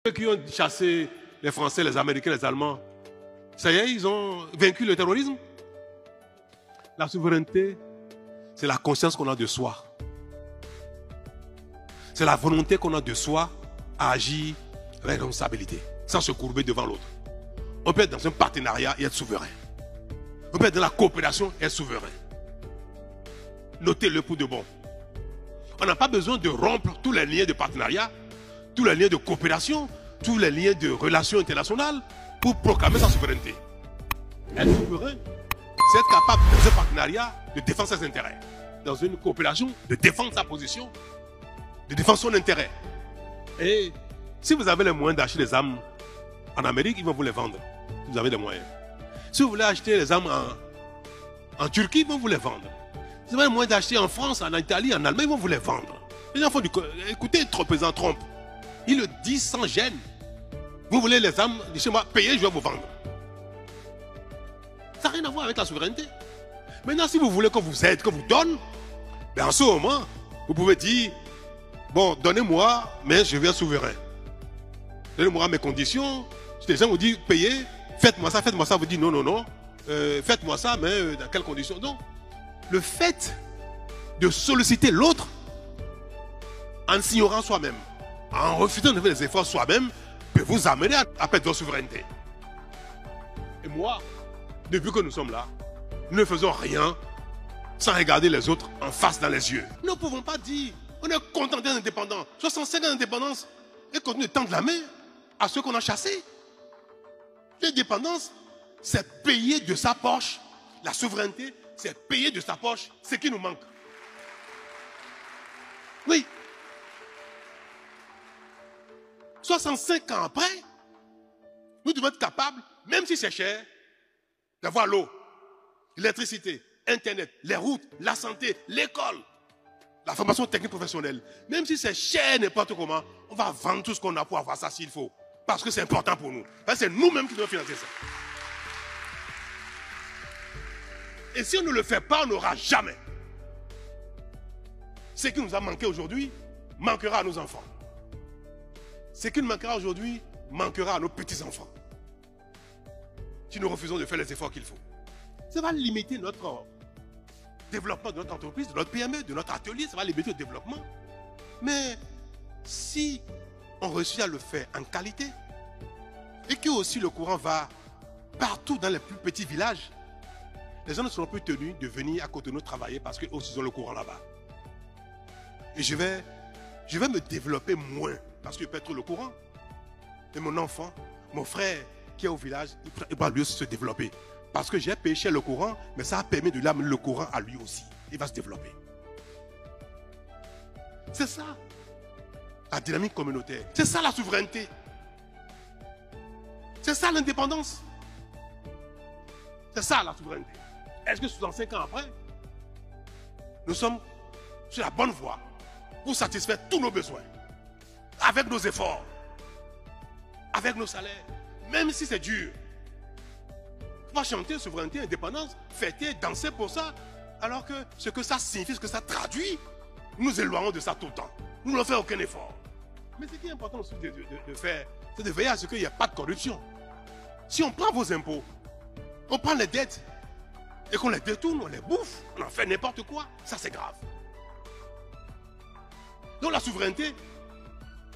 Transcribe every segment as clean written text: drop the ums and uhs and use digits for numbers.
Ceux qui ont chassé les Français, les Américains, les Allemands, ça y est, ils ont vaincu le terrorisme. La souveraineté, c'est la conscience qu'on a de soi. C'est la volonté qu'on a de soi à agir avec responsabilité, sans se courber devant l'autre. On peut être dans un partenariat et être souverain. On peut être dans la coopération et être souverain. Notez-le pour de bon. On n'a pas besoin de rompre tous les liens de partenariat, tous les liens de coopération, tous les liens de relations internationales pour proclamer sa souveraineté. Être souverain, c'est être capable dans un partenariat de défendre ses intérêts. Dans une coopération, de défendre sa position, de défendre son intérêt. Et si vous avez les moyens d'acheter des armes en Amérique, ils vont vous les vendre. Vous avez des moyens. Si vous voulez acheter les armes en Turquie, ils vont vous les vendre. Si vous avez les moyens d'acheter en France, en Italie, en Allemagne, ils vont vous les vendre. Les gens font du... Écoutez, le président Trump, il le dit sans gêne. Vous voulez les armes de chez moi, payez, je vais vous vendre. Ça n'a rien à voir avec la souveraineté. Maintenant, si vous voulez qu'on vous aide, qu'on vous donne, ben en ce moment, vous pouvez dire, bon, donnez-moi, mais je viens souverain. Donnez-moi mes conditions. Les gens vous disent, payez, faites-moi ça, vous dites non, non, non. Faites-moi ça, mais dans quelles conditions? Donc, le fait de solliciter l'autre en s'ignorant soi-même, en refusant de faire des efforts soi-même, peut vous amener à perdre votre souveraineté. Et moi, depuis que nous sommes là, nous ne faisons rien sans regarder les autres en face dans les yeux. Nous ne pouvons pas dire, on est content d'être indépendant, 65 ans d'indépendance, et continuer de tendre la main à ceux qu'on a chassés. L'indépendance, c'est payer de sa poche. La souveraineté, c'est payer de sa poche ce qui nous manque. Oui. 65 ans après, nous devons être capables, même si c'est cher, d'avoir l'eau, l'électricité, Internet, les routes, la santé, l'école, la formation technique professionnelle. Même si c'est cher n'importe comment, on va vendre tout ce qu'on a pour avoir ça s'il faut. Parce que c'est important pour nous. Parce que c'est nous-mêmes qui devons financer ça. Et si on ne le fait pas, on n'aura jamais. Ce qui nous a manqué aujourd'hui, manquera à nos enfants. Ce qui nous manquera aujourd'hui, manquera à nos petits-enfants. Si nous refusons de faire les efforts qu'il faut. Ça va limiter notre développement de notre entreprise, de notre PME, de notre atelier, ça va limiter le développement. Mais si on réussit à le faire en qualité, et que aussi le courant va partout dans les plus petits villages, les gens ne seront plus tenus de venir à côté de nous travailler parce qu'eux aussi ont le courant là-bas. Et je vais me développer moins parce que je perds trop le courant. Et mon enfant, mon frère qui est au village, il va lui aussi se développer. Parce que j'ai payé cher le courant, mais ça a permis de lui amener le courant à lui aussi. Il va se développer. C'est ça, la dynamique communautaire. C'est ça la souveraineté. C'est ça l'indépendance. C'est ça la souveraineté. Est-ce que 65 ans après, nous sommes sur la bonne voie pour satisfaire tous nos besoins, avec nos efforts, avec nos salaires, même si c'est dur. On va chanter souveraineté, indépendance, fêter, danser pour ça, alors que ce que ça signifie, ce que ça traduit, nous éloignons de ça tout le temps. Nous ne faisons aucun effort. Mais ce qui est important aussi de faire, c'est de veiller à ce qu'il n'y ait pas de corruption. Si on prend vos impôts, on prend les dettes, et qu'on les détourne, on les bouffe, on en fait n'importe quoi, ça c'est grave. Donc la souveraineté,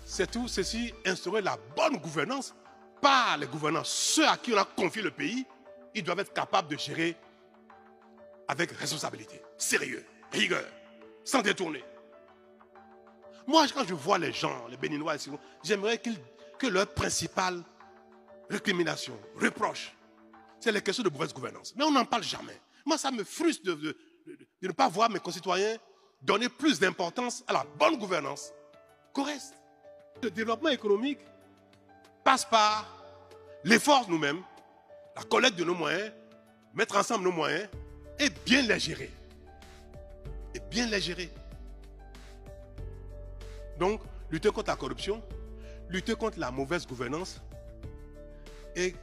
c'est tout ceci, instaurer la bonne gouvernance par les gouvernants. Ceux à qui on a confié le pays, ils doivent être capables de gérer avec responsabilité, sérieux, rigueur, sans détourner. Moi, quand je vois les gens, les Béninois, j'aimerais que leur principale récrimination, reproche, c'est les questions de mauvaise gouvernance. Mais on n'en parle jamais. Moi, ça me frustre de ne pas voir mes concitoyens donner plus d'importance à la bonne gouvernance qu'au reste. Le développement économique passe par l'effort nous-mêmes, la collecte de nos moyens, mettre ensemble nos moyens et bien les gérer. Et bien les gérer. Donc, lutter contre la corruption, lutter contre la mauvaise gouvernance et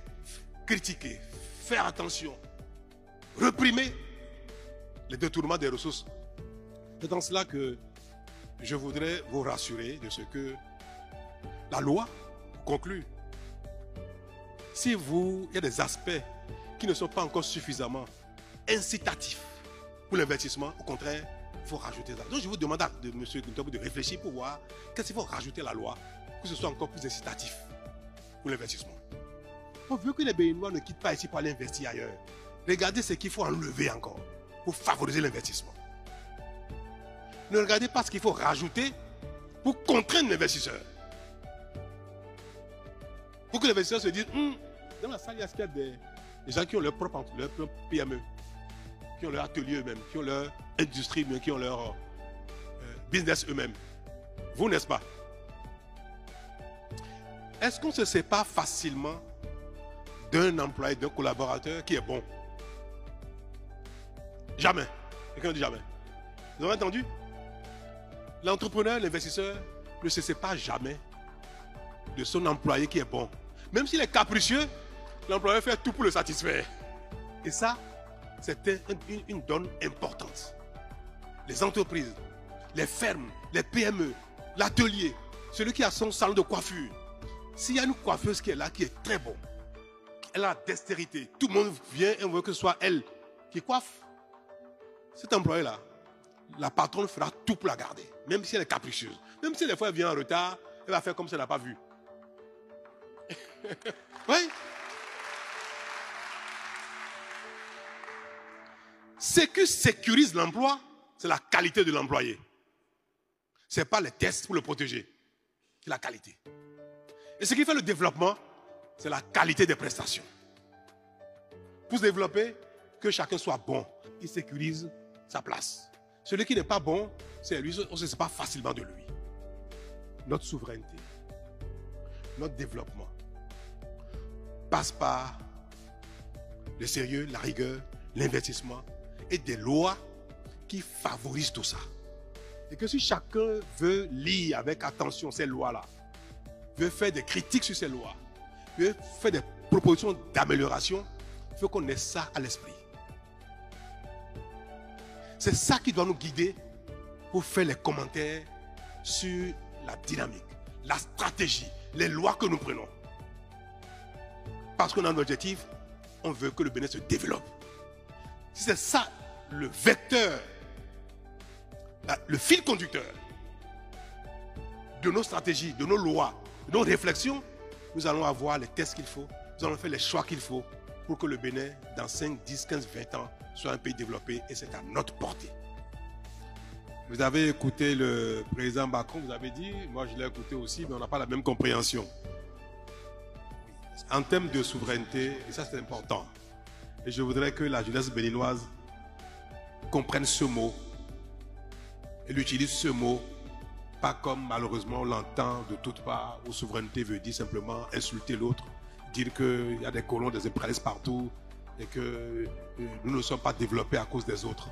critiquer, faire attention, réprimer les détournements des ressources. C'est dans cela que je voudrais vous rassurer de ce que la loi Pour conclure, si il y a des aspects qui ne sont pas encore suffisamment incitatifs pour l'investissement, au contraire, il faut rajouter ça. Donc je vous demande à M. Guntobo de réfléchir pour voir qu'est-ce qu'il faut rajouter à la loi pour que ce soit encore plus incitatif pour l'investissement. On veut que les Béninois ne quittent pas ici pour aller investir ailleurs. Regardez ce qu'il faut enlever encore pour favoriser l'investissement. Ne regardez pas ce qu'il faut rajouter pour contraindre l'investisseur. Pour que l'investisseur se dise, dans la salle, il y a des gens qui ont leur propre PME, qui ont leur atelier eux-mêmes, qui ont leur industrie eux-mêmes, qui ont leur business eux-mêmes. Vous, n'est-ce pas? Est-ce qu'on se sépare facilement d'un employé, d'un collaborateur qui est bon? Jamais. Quelqu'un dit jamais. Vous avez entendu? L'entrepreneur, l'investisseur ne se sépare jamais de son employé qui est bon. Même s'il est capricieux, l'employeur fait tout pour le satisfaire. Et ça, c'est une donne importante. Les entreprises, les fermes, les PME, l'atelier, celui qui a son salon de coiffure. S'il y a une coiffeuse qui est là, qui est très bon, elle a la dextérité, tout le monde vient et on veut que ce soit elle qui coiffe. Cet employé-là, la patronne fera tout pour la garder, même si elle est capricieuse. Même si des fois elle vient en retard, elle va faire comme si elle n'a pas vu. Oui. Ce qui sécurise l'emploi, c'est la qualité de l'employé. Ce n'est pas les tests pour le protéger, c'est la qualité. Et ce qui fait le développement, c'est la qualité des prestations. Pour se développer, que chacun soit bon, il sécurise sa place. Celui qui n'est pas bon, c'est lui, on ne se sépare pas facilement de lui. Notre souveraineté, notre développement passe par le sérieux, la rigueur, l'investissement et des lois qui favorisent tout ça. Et que si chacun veut lire avec attention ces lois-là, veut faire des critiques sur ces lois, veut faire des propositions d'amélioration, il faut qu'on ait ça à l'esprit. C'est ça qui doit nous guider pour faire les commentaires sur la dynamique, la stratégie, les lois que nous prenons. Parce qu'on a un objectif, on veut que le Bénin se développe. Si c'est ça le vecteur, le fil conducteur de nos stratégies, de nos lois, de nos réflexions, nous allons avoir les tests qu'il faut, nous allons faire les choix qu'il faut pour que le Bénin, dans 5, 10, 15, 20 ans, soit un pays développé et c'est à notre portée. Vous avez écouté le président Macron, vous avez dit, moi je l'ai écouté aussi, mais on n'a pas la même compréhension. En termes de souveraineté, et ça c'est important, et je voudrais que la jeunesse béninoise comprenne ce mot et l'utilise ce mot, pas comme malheureusement on l'entend de toutes parts, où souveraineté veut dire simplement insulter l'autre, dire qu'il y a des colons, des impérialistes partout et que nous ne sommes pas développés à cause des autres.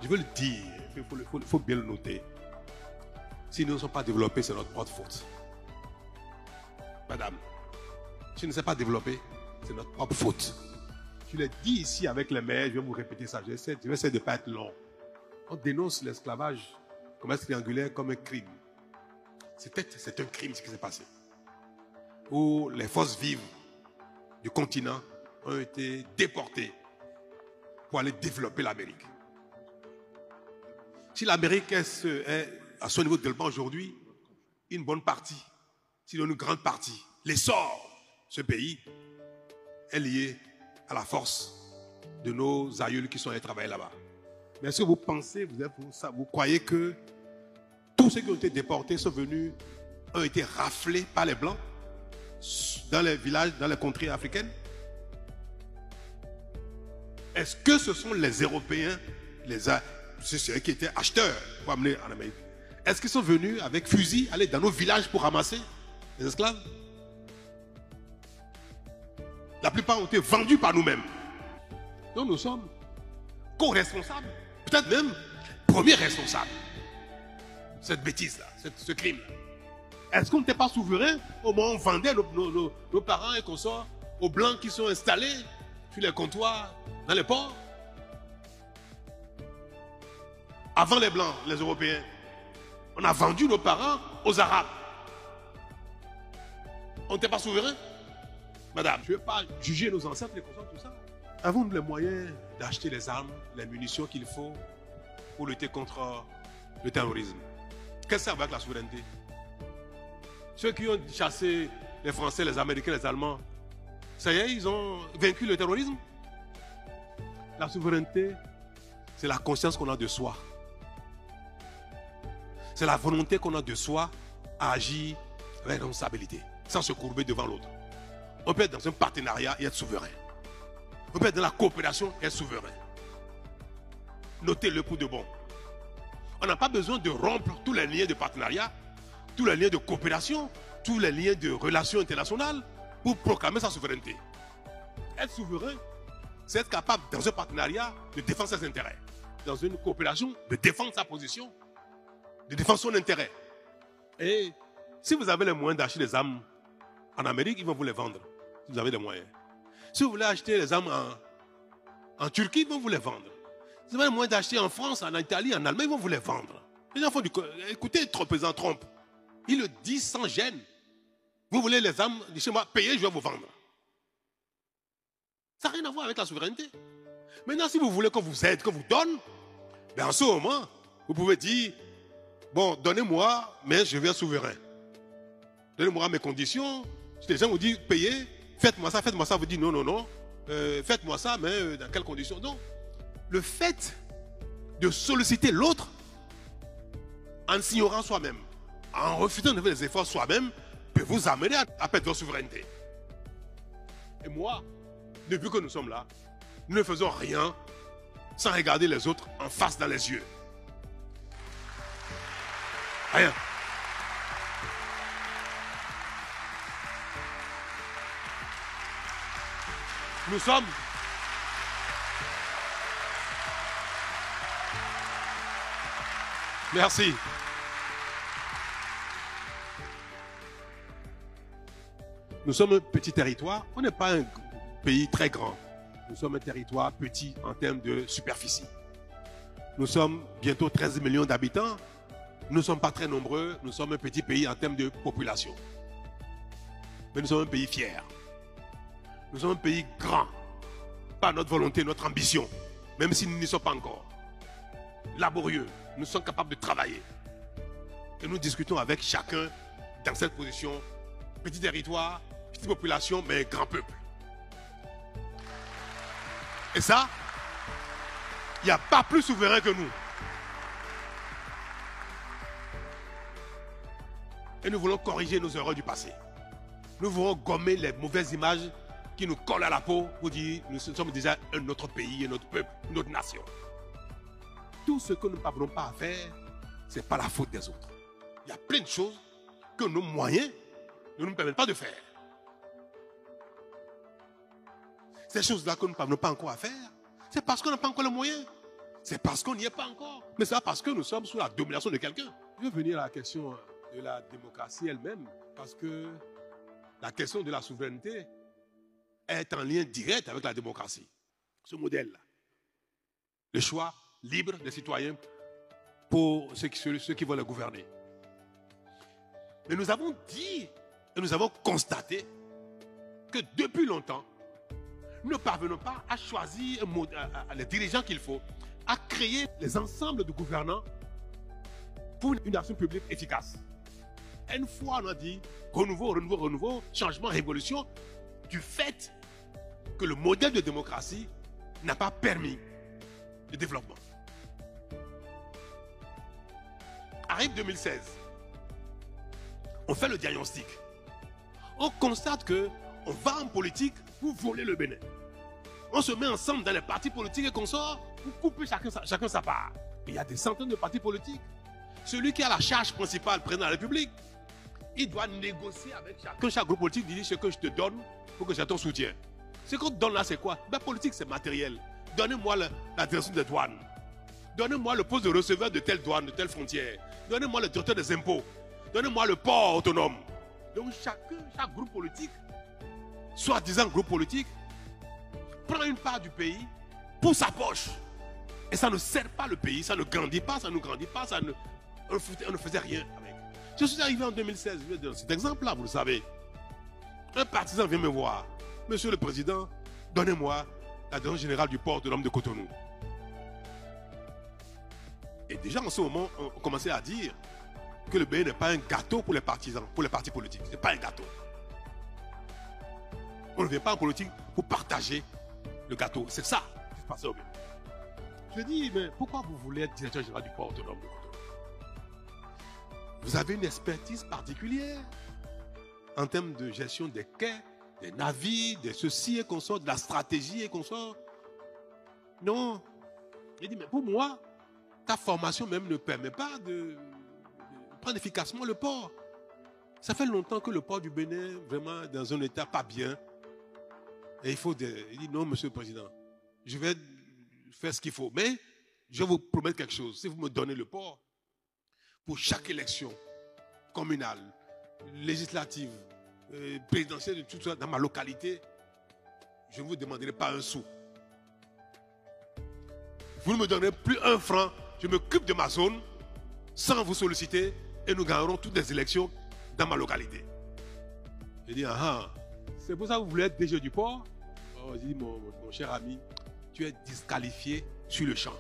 Je veux le dire, il faut bien le noter. Si nous ne sommes pas développés, c'est notre propre faute. Madame, si nous ne sommes pas développés, c'est notre propre faute. Je l'ai dit ici avec les maires, je vais vous répéter ça, je vais essayer de ne pas être long. On dénonce l'esclavage commerce triangulaire comme un crime. C'est un crime ce qui s'est passé. Où les forces vives du continent ont été déportées pour aller développer l'Amérique. Si l'Amérique est à son niveau de développement aujourd'hui, une bonne partie, sinon une grande partie, l'essor de ce pays est lié à la force de nos aïeuls qui sont allés travailler là-bas. Mais est-ce que vous pensez, vous croyez que tous ceux qui ont été déportés sont venus, ont été raflés par les Blancs dans les villages, dans les contrées africaines? Est-ce que ce sont les Européens, ceux qui étaient acheteurs pour amener en Amérique? Est-ce qu'ils sont venus avec fusil, aller dans nos villages pour ramasser les esclaves? La plupart ont été vendus par nous-mêmes. Donc nous sommes co-responsables, peut-être même premiers responsables. Cette bêtise-là, ce crime-là. Est-ce qu'on n'était pas souverain au moment où on vendait nos parents et consorts aux Blancs qui sont installés sur les comptoirs, dans les ports? Avant les Blancs, les Européens, on a vendu nos parents aux Arabes. On n'était pas souverain? Madame, je ne vais pas juger nos ancêtres, les consommer, tout ça. Avons-nous les moyens d'acheter les armes, les munitions qu'il faut pour lutter contre le terrorisme? Qu'est-ce que ça va avec la souveraineté? Ceux qui ont chassé les Français, les Américains, les Allemands, ça y est, ils ont vaincu le terrorisme? La souveraineté, c'est la conscience qu'on a de soi. C'est la volonté qu'on a de soi à agir avec responsabilité, sans se courber devant l'autre. On peut être dans un partenariat et être souverain. On peut être dans la coopération et être souverain. Notez-le pour de bon. On n'a pas besoin de rompre tous les liens de partenariat, tous les liens de coopération, tous les liens de relations internationales pour proclamer sa souveraineté. Être souverain, c'est être capable, dans un partenariat, de défendre ses intérêts. Dans une coopération, de défendre sa position, de défendre son intérêt. Et si vous avez les moyens d'acheter des armes en Amérique, ils vont vous les vendre. Si vous avez des moyens. Si vous voulez acheter les armes en Turquie, ils vont vous les vendre. Si vous avez les moyens d'acheter en France, en Italie, en Allemagne, ils vont vous les vendre. Les gens font du... Écoutez le président Trump. Il le dit sans gêne. Vous voulez les armes de chez moi, payez, je vais vous vendre. Ça n'a rien à voir avec la souveraineté. Maintenant, si vous voulez qu'on vous aide, qu'on vous donne, ben en ce moment, vous pouvez dire, bon, donnez-moi, mais je vais être souverain. Donnez-moi mes conditions. Si les gens vous disent, payez, faites-moi ça, vous dites non, non, non. Faites-moi ça, mais dans quelles conditions? Donc, le fait de solliciter l'autre en s'ignorant soi-même, en refusant de faire des efforts soi-même, peut vous amener à perdre votre souveraineté. Et moi, depuis que nous sommes là, nous ne faisons rien sans regarder les autres en face dans les yeux. Rien. Nous sommes merci. Nous sommes un petit territoire, on n'est pas un pays très grand. Nous sommes un territoire petit en termes de superficie. Nous sommes bientôt 13 millions d'habitants. Nous ne sommes pas très nombreux, nous sommes un petit pays en termes de population. Mais nous sommes un pays fier. Nous sommes un pays grand. Pas notre volonté, notre ambition, même si nous n'y sommes pas encore. Laborieux, nous sommes capables de travailler. Et nous discutons avec chacun dans cette position. Petit territoire, petite population, mais grand peuple. Et ça, il n'y a pas plus souverain que nous. Et nous voulons corriger nos erreurs du passé. Nous voulons gommer les mauvaises images qui nous collent à la peau pour dire nous sommes déjà un autre pays, un autre peuple, une autre nation. Tout ce que nous ne parvenons pas à faire, ce n'est pas la faute des autres. Il y a plein de choses que nos moyens ne nous permettent pas de faire. Ces choses-là que nous ne parvenons pas encore à faire, c'est parce qu'on n'a pas encore les moyens. C'est parce qu'on n'y est pas encore. Mais c'est parce que nous sommes sous la domination de quelqu'un. Je veux venir à la question de la démocratie elle-même, parce que la question de la souveraineté est en lien direct avec la démocratie. Ce modèle-là. Le choix libre des citoyens pour ceux qui vont les gouverner. Mais nous avons dit et nous avons constaté que depuis longtemps, nous ne parvenons pas à choisir les dirigeants qu'il faut, à créer les ensembles de gouvernants pour une action publique efficace. Une fois, on a dit renouveau, renouveau, renouveau, changement, révolution, du fait que le modèle de démocratie n'a pas permis le développement. Arrive 2016, on fait le diagnostic. On constate qu'on va en politique pour voler le Bénin. On se met ensemble dans les partis politiques et qu'on sort pour couper chacun sa part. Il y a des centaines de partis politiques. Celui qui a la charge principale, président de la République, il doit négocier avec chaque groupe politique, dit ce que je te donne pour que j'ai ton soutien. Ce qu'on te donne là, c'est quoi? Ben, politique, c'est matériel. Donnez-moi la direction des douanes. Donnez-moi le poste de receveur de telle douane, de telle frontière. Donnez-moi le directeur des impôts. Donnez-moi le port autonome. Donc chaque groupe politique, soi-disant groupe politique, prend une part du pays pour sa poche. Et ça ne sert pas le pays, ça ne grandit pas, ça ne grandit pas, on ne faisait rien avec. Je suis arrivé en 2016, je vais donner cet exemple-là, vous le savez. Un partisan vient me voir. Monsieur le Président, donnez-moi la direction générale du port autonome de Cotonou. Et déjà en ce moment, on commençait à dire que le Bénin n'est pas un gâteau pour les partisans, pour les partis politiques. Ce n'est pas un gâteau. On ne vient pas en politique pour partager le gâteau. C'est ça qui se passe au Bénin. Je dis, mais pourquoi vous voulez être directeur général du port autonome de Cotonou? Vous avez une expertise particulière en termes de gestion des quais, des navires, de ceci et qu'on sort, de la stratégie et qu'on sort. Non. Je dis, mais pour moi, ta formation même ne permet pas de prendre efficacement le port. Ça fait longtemps que le port du Bénin, vraiment, est dans un état pas bien. Et il faut il dit, non, monsieur le Président, je vais faire ce qu'il faut. Mais je vais vous promettre quelque chose. Si vous me donnez le port, pour chaque élection communale, législative, présidentielle, tout ça, dans ma localité, je ne vous demanderai pas un sou. Vous ne me donnerez plus un franc. Je m'occupe de ma zone sans vous solliciter et nous gagnerons toutes les élections dans ma localité. J'ai dit, ah, c'est pour ça que vous voulez être DG du port? Oh, j'ai dit, mon cher ami, tu es disqualifié sur le champ.